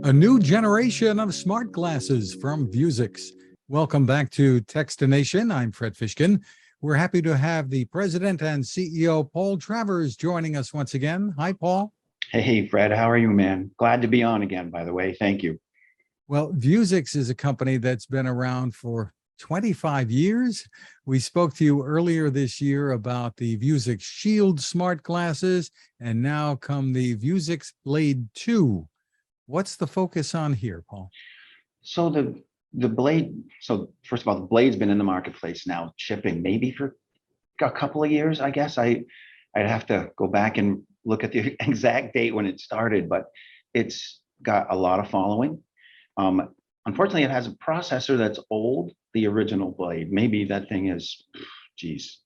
A new generation of smart glasses from Vuzix. Welcome back to Techstination. I'm Fred Fishkin. We're happy to have the president and CEO, Paul Travers, joining us once again. Hi, Paul. Hey, Fred, how are you, man? Glad to be on again, by the way. Thank you. Well, Vuzix is a company that's been around for 25 years. We spoke to you earlier this year about the Vuzix Shield smart glasses, and now come the Vuzix Blade 2. What's the focus on here, Paul? So the Blade, so first of all, the Blade's been in the marketplace now, shipping maybe for a couple of years, I guess. I'd have to go back and look at the exact date when it started, but it's got a lot of following. Unfortunately, it has a processor that's old, the original Blade. Maybe that thing is, geez,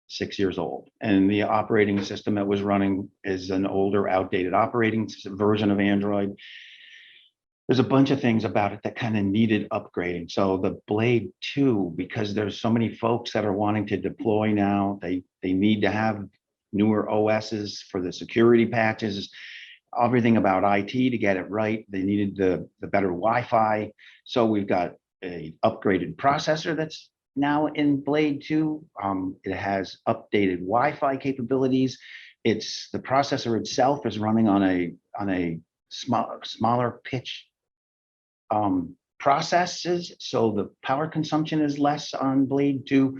6 years old. And the operating system it was running is an older, outdated operating version of Android. There's a bunch of things about it that kind of needed upgrading. So the Blade 2, because there's so many folks that are wanting to deploy now, they need to have newer OSs for the security patches, everything about IT to get it right. They needed the better Wi-Fi. So we've got a upgraded processor that's now in Blade 2. It has updated Wi-Fi capabilities. The processor itself is running on a smaller pitch processes, so the power consumption is less on Blade 2.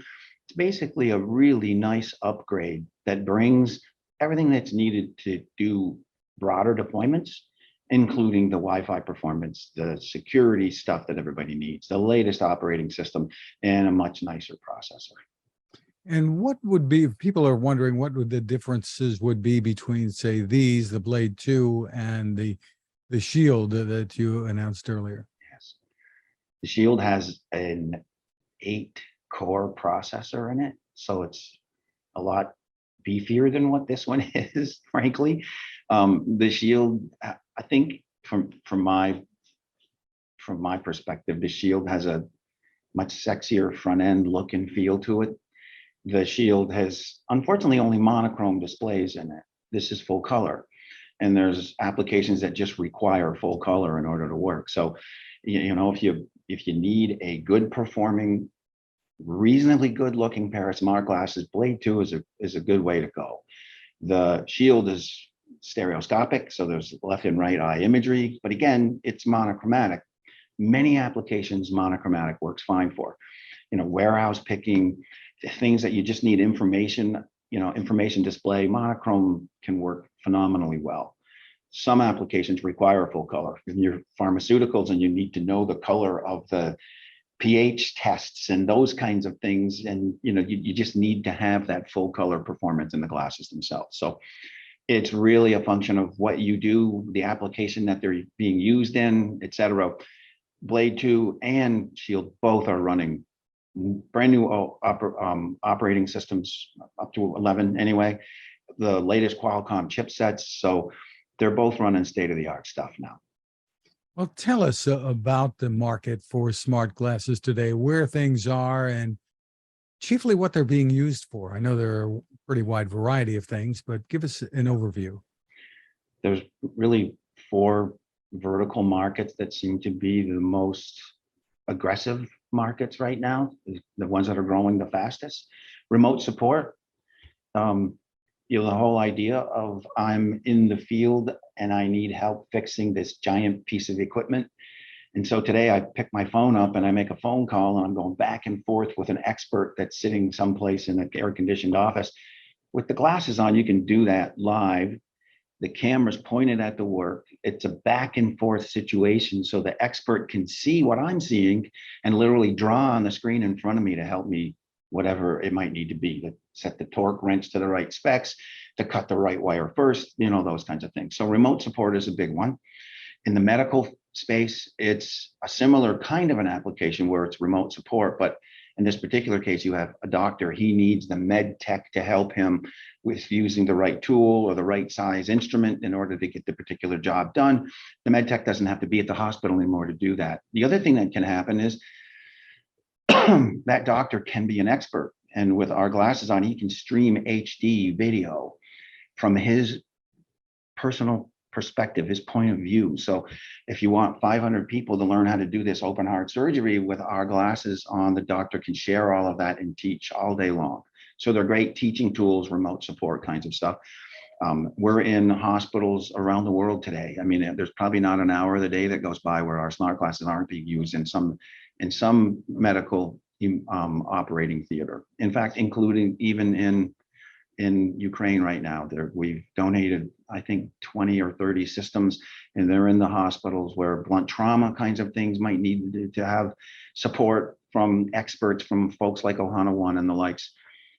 It's basically a really nice upgrade that brings everything that's needed to do broader deployments, including the Wi-Fi performance, the security stuff that everybody needs, the latest operating system, and a much nicer processor. And what would be, if people are wondering, what would the differences would be between, say, the Blade 2 and the Shield that you announced earlier? Yes. The Shield has an 8-core processor in it, so it's a lot beefier than what this one is, frankly. The Shield, I think from my perspective, the Shield has a much sexier front end look and feel to it. The Shield has, unfortunately, only monochrome displays in it. This is full color. And there's applications that just require full color in order to work. So, you know, if you need a good performing, reasonably good looking pair of smart glasses, Blade 2 is a good way to go. The Shield is stereoscopic, so there's left and right eye imagery, but again, it's monochromatic. Many applications monochromatic works fine for. You know, warehouse picking, things that you just need information, information display, monochrome can work phenomenally well. Some applications require full color. In your pharmaceuticals, and you need to know the color of the pH tests and those kinds of things, and you just need to have that full color performance in the glasses themselves. So it's really a function of what you do, the application that they're being used in, etc. Blade 2 and Shield both are running brand new operating systems, up to 11 anyway, the latest Qualcomm chipsets. So they're both running state-of-the-art stuff now. Well, tell us about the market for smart glasses today, where things are, and chiefly what they're being used for. I know there are a pretty wide variety of things, but give us an overview. There's really 4 vertical markets that seem to be the most aggressive markets right now, the ones that are growing the fastest. Remote support, the whole idea of I'm in the field and I need help fixing this giant piece of equipment. And so today I pick my phone up and I make a phone call, and I'm going back and forth with an expert that's sitting someplace in an air-conditioned office. With the glasses on, you can do that live. The camera's pointed at the work. It's a back and forth situation, so the expert can see what I'm seeing and literally draw on the screen in front of me to help me, whatever it might need to be, to set the torque wrench to the right specs, to cut the right wire first, those kinds of things. So remote support is a big one. In the medical space, it's a similar kind of an application where it's remote support, but in this particular case, you have a doctor. He needs the med tech to help him with using the right tool or the right size instrument in order to get the particular job done. The med tech doesn't have to be at the hospital anymore to do that. The other thing that can happen is that doctor can be an expert. And with our glasses on, he can stream HD video from his personal perspective, his point of view. So if you want 500 people to learn how to do this open heart surgery with our glasses on, the doctor can share all of that and teach all day long. So they're great teaching tools, remote support kinds of stuff. We're in hospitals around the world today. I mean, there's probably not an hour of the day that goes by where our smart glasses aren't being used in some medical operating theater. In fact, including even in Ukraine right now. We've donated, I think, 20 or 30 systems, and they're in the hospitals where blunt trauma kinds of things might need to have support from experts, from folks like Ohana One and the likes.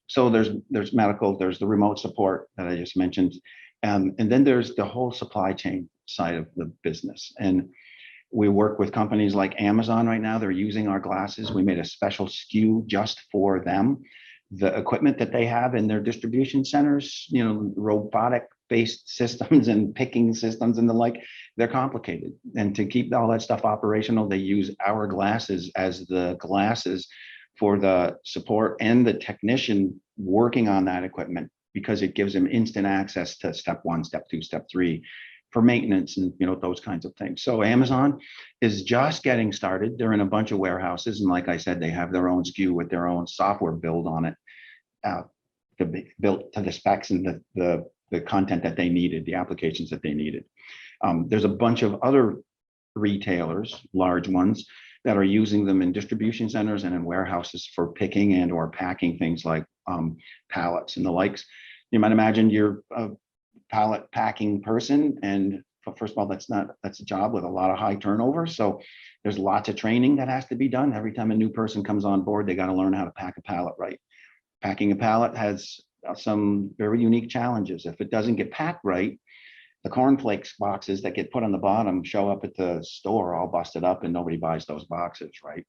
So there's medical, there's the remote support that I just mentioned, and then there's the whole supply chain side of the business. And we work with companies like Amazon right now. They're using our glasses. We made a special SKU just for them. The equipment that they have in their distribution centers, you know, robotic-based systems and picking systems and the like, they're complicated. And to keep all that stuff operational, they use our glasses as the glasses for the support and the technician working on that equipment, because it gives them instant access to step 1, step 2, step 3 for maintenance and, you know, those kinds of things. So Amazon is just getting started. They're in a bunch of warehouses, and like I said, they have their own SKU with their own software build on it, to be built to the specs and the content that they needed, the applications that they needed. There's a bunch of other retailers, large ones, that are using them in distribution centers and in warehouses for picking and or packing things like pallets and the likes. You might imagine you're a pallet packing person, and first of all, that's a job with a lot of high turnover. So there's lots of training that has to be done. Every time a new person comes on board, they got to learn how to pack a pallet right. Packing a pallet has some very unique challenges. If it doesn't get packed right, the cornflakes boxes that get put on the bottom show up at the store all busted up, and nobody buys those boxes, right?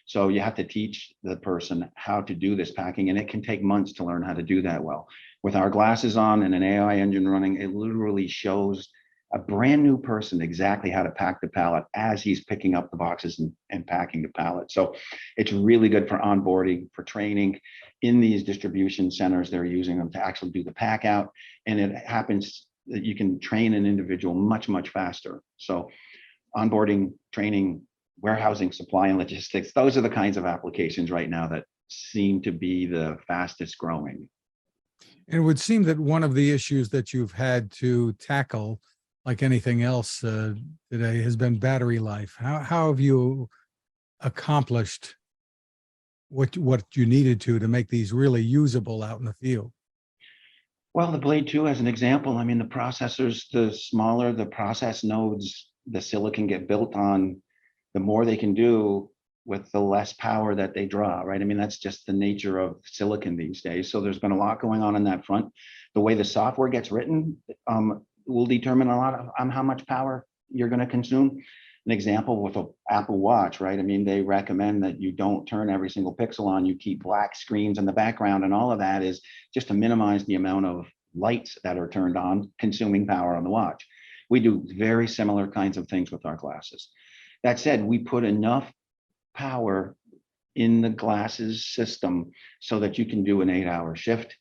So you have to teach the person how to do this packing, and it can take months to learn how to do that well. With our glasses on and an AI engine running, it literally shows a brand new person exactly how to pack the pallet as he's picking up the boxes and packing the pallet. So it's really good for onboarding, for training. In these distribution centers, they're using them to actually do the pack out, and it happens that you can train an individual much, much faster. So onboarding, training, warehousing, supply and logistics, those are the kinds of applications right now that seem to be the fastest growing. And it would seem that one of the issues that you've had to tackle, like anything else today, has been battery life. How have you accomplished what you needed to make these really usable out in the field? Well, the Blade 2 as an example, I mean, the processors, the smaller the process nodes the silicon get built on, the more they can do with the less power that they draw, right? I mean, that's just the nature of silicon these days. So there's been a lot going on that front. The way the software gets written will determine a lot on how much power you're going to consume. An example with an Apple Watch, right? I mean, they recommend that you don't turn every single pixel on, you keep black screens in the background, and all of that is just to minimize the amount of lights that are turned on, consuming power on the watch. We do very similar kinds of things with our glasses. That said, we put enough power in the glasses system so that you can do an 8-hour shift.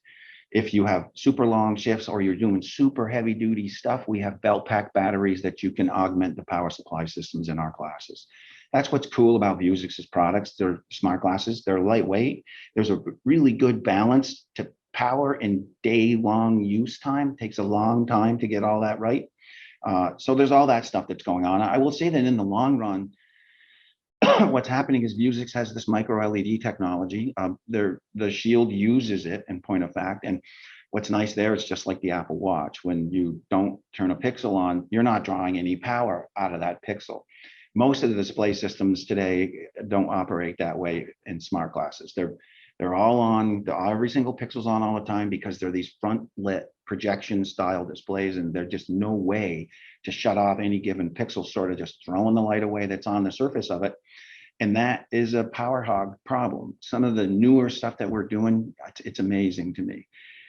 If you have super long shifts or you're doing super heavy duty stuff, we have belt pack batteries that you can augment the power supply systems in our glasses. That's what's cool about Vuzix's products. They're smart glasses, they're lightweight. There's a really good balance to power and day-long use time. It takes a long time to get all that right. So there's all that stuff that's going on. I will say that in the long run, what's happening is Vuzix has this micro LED technology. The Shield uses it, in point of fact. And what's nice there, it's just like the Apple Watch. When you don't turn a pixel on, you're not drawing any power out of that pixel. Most of the display systems today don't operate that way in smart glasses. They're all on, every single pixel's on all the time, because they're these front lit projection style displays, and there's just no way to shut off any given pixel, sort of just throwing the light away that's on the surface of it. And that is a power hog problem. Some of the newer stuff that we're doing, it's amazing to me.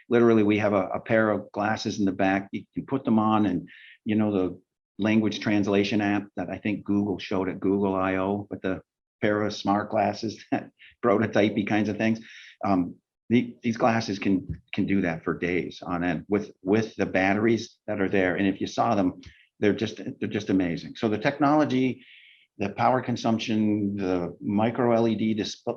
Literally, we have a pair of glasses in the back. You can put them on, and you know, the language translation app that I think Google showed at Google I/O with the pair of smart glasses, prototypey kinds of things. These glasses can do that for days on end with the batteries that are there. And if you saw them, they're just amazing. So the technology, the power consumption, the micro LED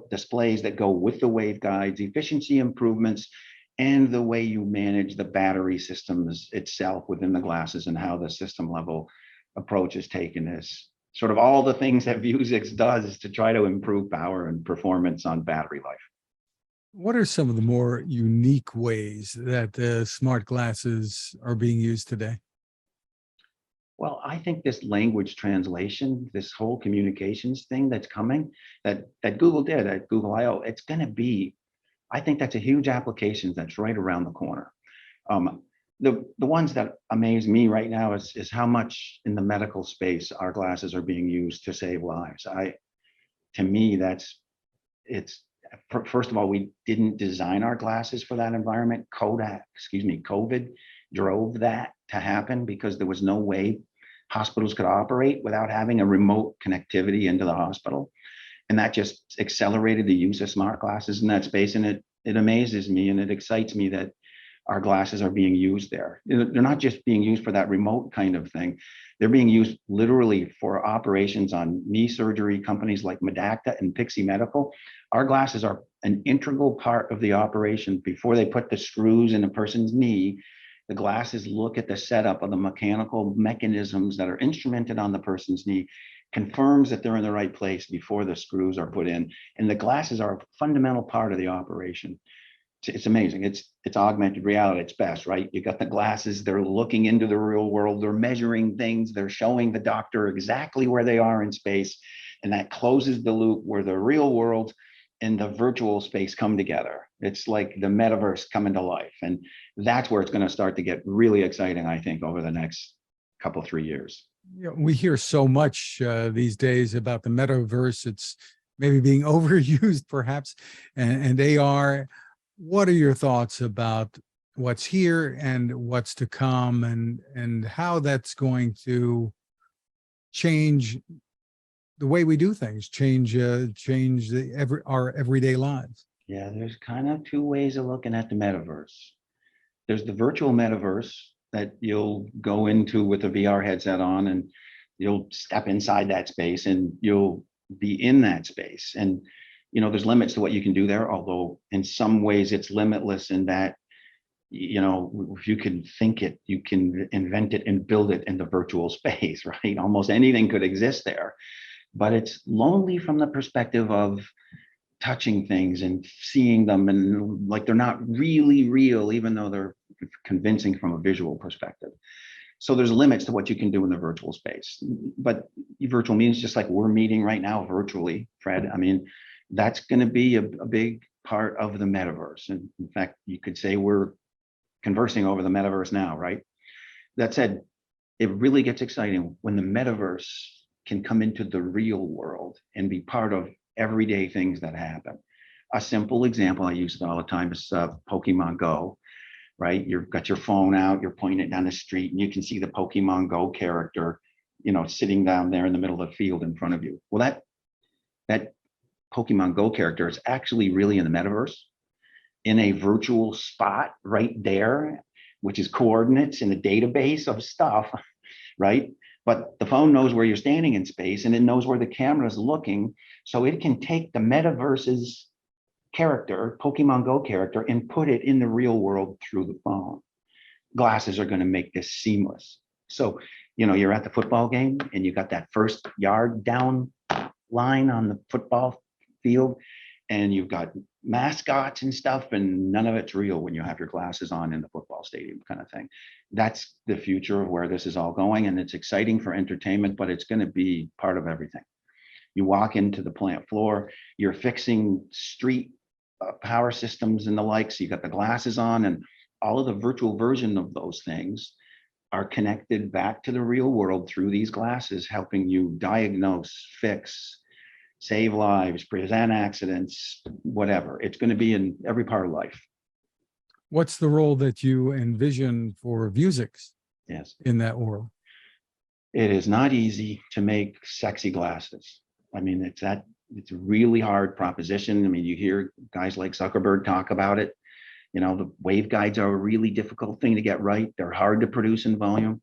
displays that go with the waveguides, efficiency improvements, and the way you manage the battery systems itself within the glasses and how the system level approach is taken is sort of all the things that Vuzix does to try to improve power and performance on battery life. What are some of the more unique ways that the smart glasses are being used today? Well, I think this language translation, this whole communications thing that's coming, that Google did at Google I/O, it's going to be, I think that's a huge application that's right around the corner. The ones that amaze me right now is how much in the medical space our glasses are being used to save lives. To me, first of all, we didn't design our glasses for that environment. COVID drove that to happen because there was no way hospitals could operate without having a remote connectivity into the hospital. And that just accelerated the use of smart glasses in that space. And it amazes me and it excites me that our glasses are being used there. They're not just being used for that remote kind of thing. They're being used literally for operations on knee surgery companies like Medacta and Pixie Medical. Our glasses are an integral part of the operation. Before they put the screws in a person's knee, the glasses look at the setup of the mechanical mechanisms that are instrumented on the person's knee, confirms that they're in the right place before the screws are put in. And the glasses are a fundamental part of the operation. It's amazing. It's augmented reality. It's best, right? You got the glasses, they're looking into the real world, they're measuring things, they're showing the doctor exactly where they are in space. And that closes the loop where the real world and the virtual space come together. It's like the metaverse coming to life. And that's where it's going to start to get really exciting, I think, over the next couple, 3 years. You know, we hear so much these days about the metaverse. It's maybe being overused, perhaps, and AR. What are your thoughts about what's here and what's to come, and how that's going to change the way we do things, change our everyday lives? Yeah, there's kind of two ways of looking at the metaverse. There's the virtual metaverse that you'll go into with a VR headset on, and you'll step inside that space and you'll be in that space. And there's limits to what you can do there, although in some ways it's limitless in that, if you can think it, you can invent it and build it in the virtual space, right? Almost anything could exist there, but it's lonely from the perspective of touching things and seeing them and like they're not really real, even though they're convincing from a visual perspective. So there's limits to what you can do in the virtual space, but virtual means just like we're meeting right now virtually, Fred. I mean, that's going to be a big part of the metaverse. And in fact, you could say we're conversing over the metaverse now, right? That said, it really gets exciting when the metaverse can come into the real world and be part of everyday things that happen. A simple example, I use it all the time, is Pokemon Go, right? You've got your phone out, you're pointing it down the street, and you can see the Pokemon Go character, sitting down there in the middle of the field in front of you. Well, that Pokemon Go character is actually really in the metaverse, in a virtual spot right there, which is coordinates in a database of stuff, right? But the phone knows where you're standing in space, and it knows where the camera is looking. So it can take the metaverse's character, Pokemon Go character, and put it in the real world through the phone. Glasses are going to make this seamless. So, you're at the football game and you got that first yard down line on the football field, and you've got mascots and stuff, and none of it's real when you have your glasses on in the football stadium kind of thing. That's the future of where this is all going, and it's exciting for entertainment, but it's going to be part of everything. You walk into the plant floor, you're fixing street power systems and the like, so you got the glasses on, and all of the virtual version of those things are connected back to the real world through these glasses, helping you diagnose, fix, save lives, prevent accidents, whatever. It's going to be in every part of life. What's the role that you envision for Vuzix in that world? It is not easy to make sexy glasses. I mean, it's a really hard proposition. I mean, you hear guys like Zuckerberg talk about it. The waveguides are a really difficult thing to get right. They're hard to produce in volume.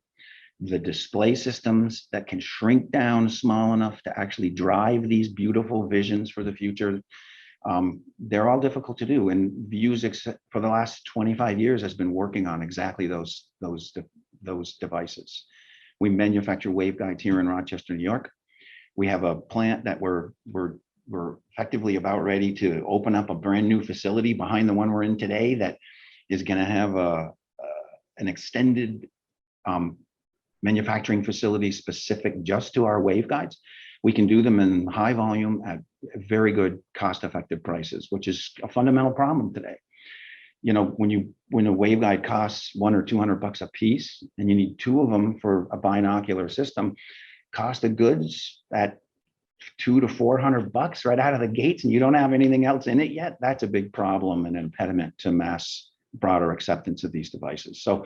the display systems that can shrink down small enough to actually drive these beautiful visions for the future. They're all difficult to do. And Vuzix for the last 25 years has been working on exactly those devices. We manufacture waveguides here in Rochester, New York. We have a plant that we're effectively about ready to open up a brand new facility behind the one we're in today that is going to have an extended manufacturing facility specific just to our waveguides. We can do them in high volume at very good cost-effective prices, which is a fundamental problem today. You know, when a waveguide costs $100 or $200 a piece, and you need 2 of them for a binocular system, cost of goods at $200 to $400 right out of the gates, and you don't have anything else in it yet. That's a big problem and an impediment to mass broader acceptance of these devices. So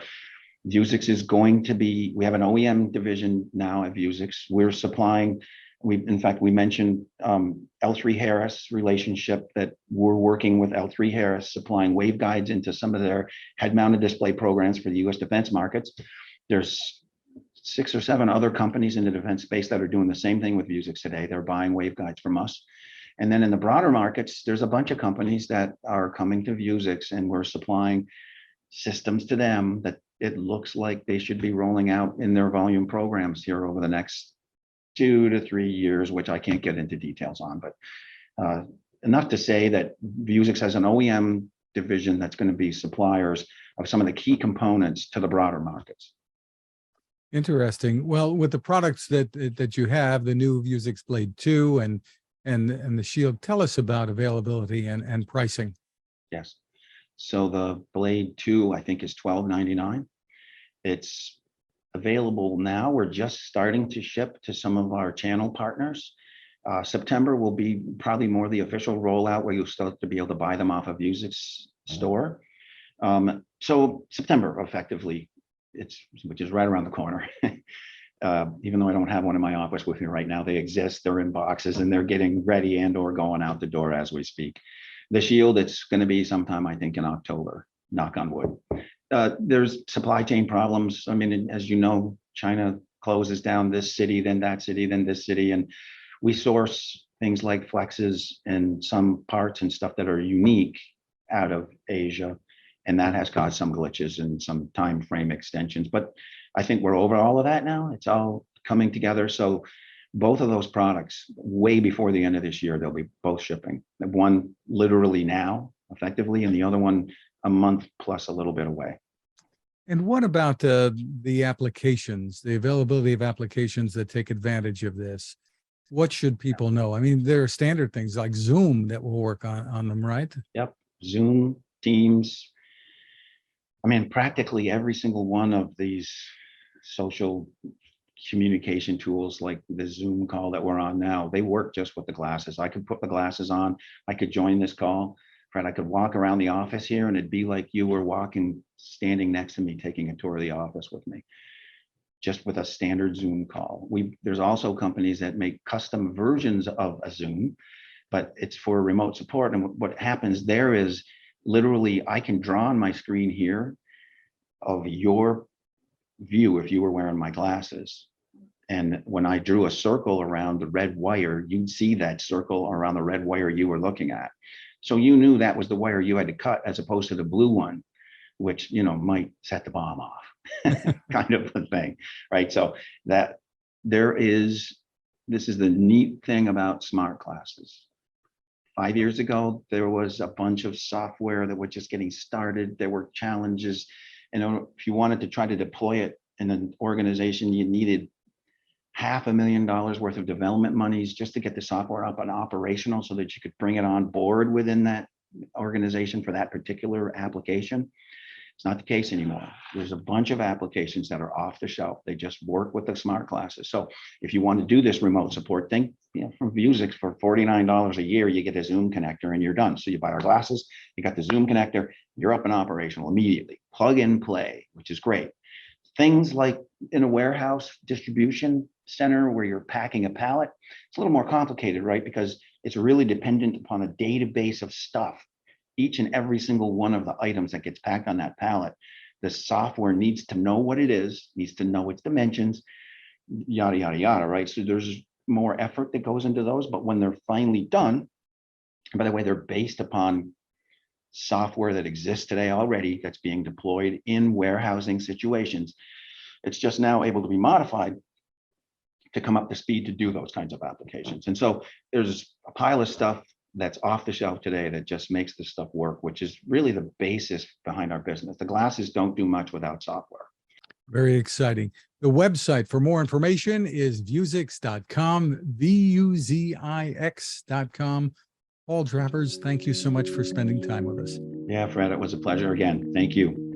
Vuzix is going to be, we have an OEM division now at Vuzix. We're supplying, in fact, we mentioned L3Harris relationship, that we're working with L3Harris, supplying waveguides into some of their head-mounted display programs for the US defense markets. There's 6 or 7 other companies in the defense space that are doing the same thing with Vuzix today. They're buying waveguides from us. And then in the broader markets, there's a bunch of companies that are coming to Vuzix, and we're supplying systems to them that it looks like they should be rolling out in their volume programs here over the next 2 to 3 years, which I can't get into details on, but enough to say that Vuzix has an OEM division that's going to be suppliers of some of the key components to the broader markets. Interesting. Well, with the products that you have, the new Vuzix Blade 2 and the Shield, tell us about availability and pricing. Yes. So the Blade 2, I think, is $12.99. It's available now. We're just starting to ship to some of our channel partners. September will be probably more the official rollout, where you'll start to be able to buy them off of Vuzix store. So September, effectively, which is right around the corner. Even though I don't have one in my office with me right now, they exist, they're in boxes, and they're getting ready and or going out the door as we speak. The Shield, it's going to be sometime, I think, in October, knock on wood. There's supply chain problems. I mean, as you know, China closes down this city, then that city, then this city, and we source things like flexes and some parts and stuff that are unique out of Asia, and that has caused some glitches and some time frame extensions. But I think we're over all of that now. It's all coming together. So both of those products, way before the end of this year, they'll be both shipping. One literally now, effectively, and the other one a month plus a little bit away. And what about the applications, the availability of applications that take advantage of this? What should people know? I mean, there are standard things like Zoom that will work on them, right? Yep. Zoom, Teams. I mean, practically every single one of these social communication tools, like the Zoom call that we're on now, they work just with the glasses. I could put the glasses on, I could join this call, Fred, I could walk around the office here and it'd be like you were standing next to me, taking a tour of the office with me, just with a standard Zoom call. There's also companies that make custom versions of a Zoom, but it's for remote support. And what happens there is literally I can draw on my screen here of your view if you were wearing my glasses. And when I drew a circle around the red wire, you'd see that circle around the red wire you were looking at. So you knew that was the wire you had to cut, as opposed to the blue one, which, you know, might set the bomb off, kind of a thing, right? So this is the neat thing about smart glasses. 5 years ago, there was a bunch of software that was just getting started. There were challenges. And if you wanted to try to deploy it in an organization, you needed $500,000 worth of development monies just to get the software up and operational so that you could bring it on board within that organization for that particular application. It's not the case anymore. There's a bunch of applications that are off the shelf. They just work with the smart glasses. So if you want to do this remote support thing, from Vuzix for $49 a year, you get a Zoom connector and you're done. So you buy our glasses, you got the Zoom connector, you're up and operational immediately. Plug and play, which is great. Things like in a warehouse distribution center where you're packing a pallet, it's a little more complicated, right? Because it's really dependent upon a database of stuff. Each and every single one of the items that gets packed on that pallet The software needs to know what it is, needs to know its dimensions, yada, yada, yada, right? So there's more effort that goes into those, but when they're finally done, and by the way, they're based upon software that exists today already that's being deployed in warehousing situations. It's just now able to be modified to come up to speed to do those kinds of applications. And so there's a pile of stuff that's off the shelf today that just makes this stuff work, which is really the basis behind our business. The glasses don't do much without software. Very exciting. The website for more information is vuzix.com, VUZIX.com. Paul Travers, thank you so much for spending time with us. Yeah, Fred, it was a pleasure again. Thank you.